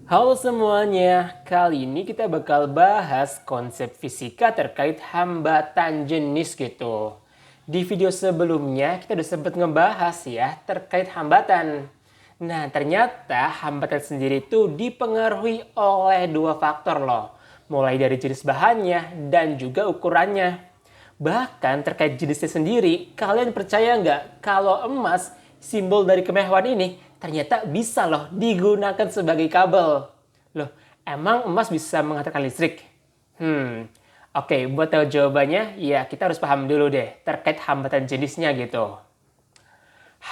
Halo semuanya, kali ini kita bakal bahas konsep fisika terkait hambatan jenis gitu. Di video sebelumnya kita udah sempat ngebahas ya terkait hambatan. Nah ternyata hambatan sendiri itu dipengaruhi oleh dua faktor loh. Mulai dari jenis bahannya dan juga ukurannya. Bahkan terkait jenisnya sendiri, kalian percaya nggak kalau emas, simbol dari kemewahan ini, ternyata bisa loh digunakan sebagai kabel. Loh, emang emas bisa menghantarkan listrik? Oke, buat tahu jawabannya, ya kita harus paham dulu deh terkait hambatan jenisnya gitu.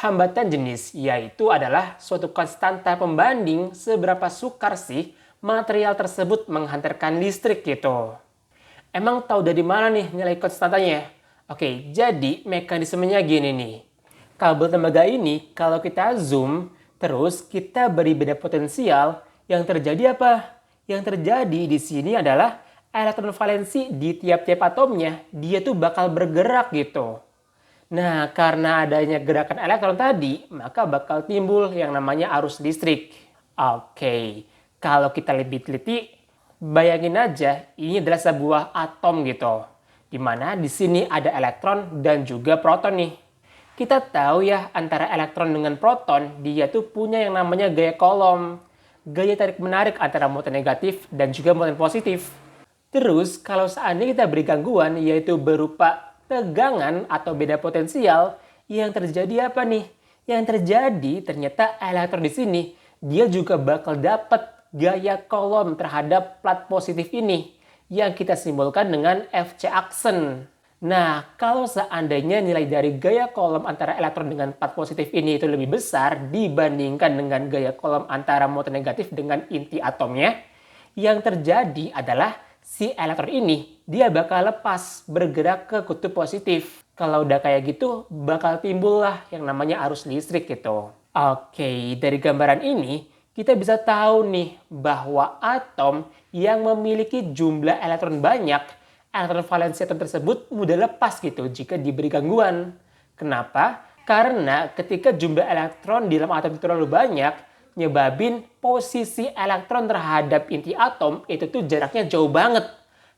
Hambatan jenis yaitu adalah suatu konstanta pembanding seberapa sukar sih material tersebut menghantarkan listrik gitu. Emang tahu dari mana nih nilai konstantanya? Oke, jadi mekanismenya gini nih. Kabel tembaga ini kalau kita zoom, terus kita beri beda potensial, yang terjadi apa? Yang terjadi di sini adalah elektron valensi di tiap-tiap atomnya, dia tuh bakal bergerak gitu. Nah, karena adanya gerakan elektron tadi, maka bakal timbul yang namanya arus listrik. Oke, kalau kita lebih teliti, bayangin aja ini adalah sebuah atom gitu. Dimana di sini ada elektron dan juga proton nih. Kita tahu ya antara elektron dengan proton, dia tuh punya yang namanya gaya Coulomb. Gaya tarik menarik antara muatan negatif dan juga muatan positif. Terus kalau seandainya kita beri gangguan yaitu berupa tegangan atau beda potensial, yang terjadi apa nih? Yang terjadi ternyata elektron di sini dia juga bakal dapat gaya Coulomb terhadap plat positif ini yang kita simbolkan dengan Fc aksen. Nah, kalau seandainya nilai dari gaya Coulomb antara elektron dengan plat positif ini itu lebih besar dibandingkan dengan gaya Coulomb antara muatan negatif dengan inti atomnya, yang terjadi adalah si elektron ini dia bakal lepas bergerak ke kutub positif. Kalau udah kayak gitu bakal timbul lah yang namanya arus listrik gitu. Oke, dari gambaran ini kita bisa tahu nih bahwa atom yang memiliki jumlah elektron banyak, elektron valensi atom tersebut mudah lepas gitu jika diberi gangguan. Kenapa? Karena ketika jumlah elektron di dalam atom itu terlalu banyak, nyebabin posisi elektron terhadap inti atom itu tuh jaraknya jauh banget.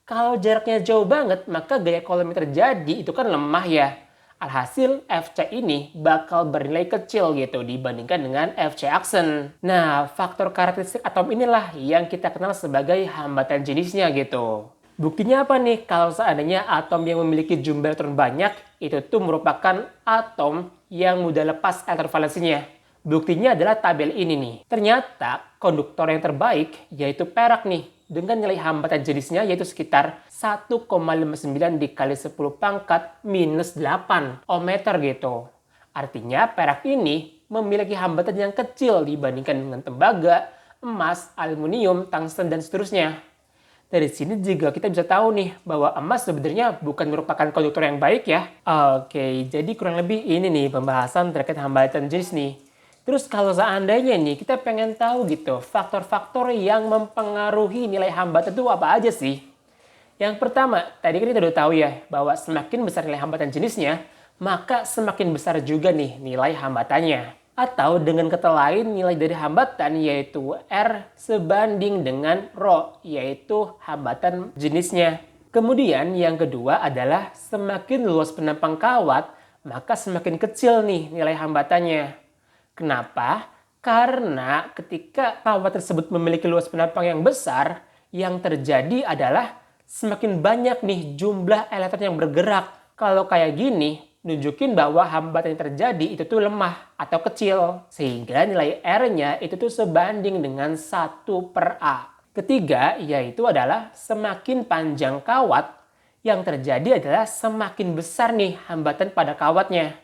Kalau jaraknya jauh banget, maka gaya Coulomb yang terjadi itu kan lemah ya. Alhasil Fc ini bakal bernilai kecil gitu dibandingkan dengan Fc aksen. Nah, faktor karakteristik atom inilah yang kita kenal sebagai hambatan jenisnya gitu. Buktinya apa nih kalau seandainya atom yang memiliki jumlah elektron banyak itu tuh merupakan atom yang mudah lepas elektron valensinya. Buktinya adalah tabel ini nih. Ternyata konduktor yang terbaik yaitu perak nih dengan nilai hambatan jenisnya yaitu sekitar 1,59 dikali 10 pangkat minus 8 ohmmeter gitu. Artinya perak ini memiliki hambatan yang kecil dibandingkan dengan tembaga, emas, aluminium, tungsten, dan seterusnya. Dari sini juga kita bisa tahu nih bahwa emas sebenarnya bukan merupakan konduktor yang baik ya. Oke, jadi kurang lebih ini nih pembahasan terkait hambatan jenis nih. Terus kalau seandainya nih kita pengen tahu gitu faktor-faktor yang mempengaruhi nilai hambatan itu apa aja sih? Yang pertama, tadi kan kita udah tahu ya bahwa semakin besar nilai hambatan jenisnya, maka semakin besar juga nih nilai hambatannya. Atau dengan kata lain, nilai dari hambatan yaitu R sebanding dengan Rho, yaitu hambatan jenisnya. Kemudian yang kedua adalah semakin luas penampang kawat, maka semakin kecil nih nilai hambatannya. Kenapa? Karena ketika kawat tersebut memiliki luas penampang yang besar, yang terjadi adalah semakin banyak nih jumlah elektron yang bergerak. Kalau kayak gini, nunjukin bahwa hambatan yang terjadi itu tuh lemah atau kecil. Sehingga nilai R-nya itu tuh sebanding dengan 1/A. Ketiga, yaitu adalah semakin panjang kawat, yang terjadi adalah semakin besar nih hambatan pada kawatnya.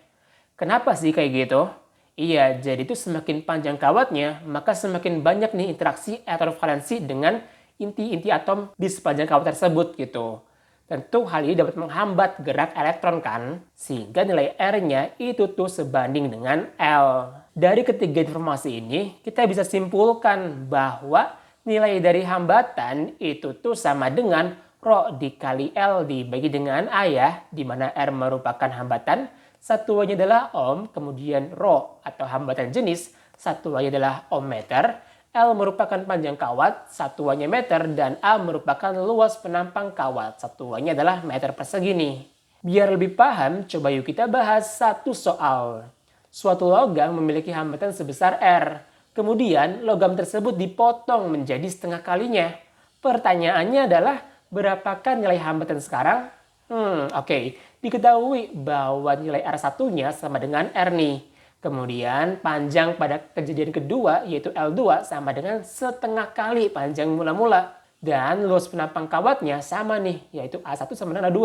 Kenapa sih kayak gitu? Iya, jadi itu semakin panjang kawatnya, maka semakin banyak nih interaksi elektron valensi dengan inti-inti atom di sepanjang kawat tersebut gitu. Tentu hal ini dapat menghambat gerak elektron kan, sehingga nilai R-nya itu tuh sebanding dengan L. Dari ketiga informasi ini, kita bisa simpulkan bahwa nilai dari hambatan itu tuh sama dengan Rho dikali L dibagi dengan A ya, di mana R merupakan hambatan, satuannya adalah ohm, kemudian Rho atau hambatan jenis, satuannya adalah ohmmeter, L merupakan panjang kawat, satuannya meter, dan A merupakan luas penampang kawat, satuannya adalah meter persegi nih. Biar lebih paham, coba yuk kita bahas satu soal. Suatu logam memiliki hambatan sebesar R. Kemudian logam tersebut dipotong menjadi setengah kalinya. Pertanyaannya adalah, berapakah nilai hambatan sekarang? Oke. Diketahui bahwa nilai R1-nya sama dengan R nih. Kemudian panjang pada kejadian kedua yaitu L2 sama dengan setengah kali panjang mula-mula. Dan luas penampang kawatnya sama nih, yaitu A1 sama dengan A2.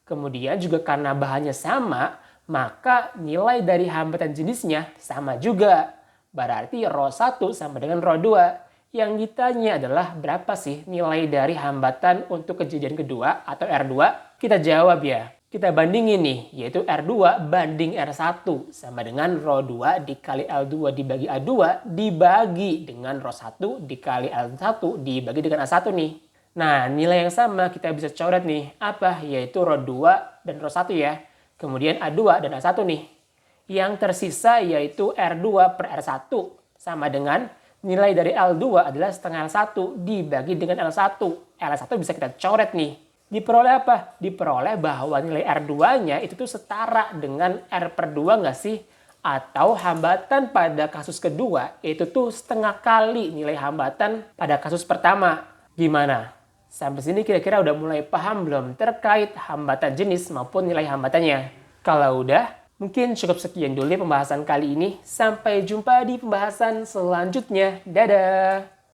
Kemudian juga karena bahannya sama, maka nilai dari hambatan jenisnya sama juga. Berarti ρ1 sama dengan ρ2. Yang ditanya adalah berapa sih nilai dari hambatan untuk kejadian kedua atau R2? Kita jawab ya. Kita bandingin nih, yaitu R2 banding R1 sama dengan ρ2 dikali L2 dibagi A2 dibagi dengan ρ1 dikali L1 dibagi dengan A1 nih. Nah, nilai yang sama kita bisa coret nih. Apa? Yaitu ρ2 dan ρ1 ya. Kemudian A2 dan A1 nih. Yang tersisa yaitu R2 per R1 sama dengan nilai dari L2 adalah setengah L1 dibagi dengan L1. L1 bisa kita coret nih. Diperoleh apa? Diperoleh bahwa nilai R2-nya itu tuh setara dengan R per 2 nggak sih? Atau hambatan pada kasus kedua itu tuh setengah kali nilai hambatan pada kasus pertama. Gimana? Sampai sini kira-kira udah mulai paham belum terkait hambatan jenis maupun nilai hambatannya? Kalau udah, mungkin cukup sekian dulu pembahasan kali ini. Sampai jumpa di pembahasan selanjutnya. Dadah!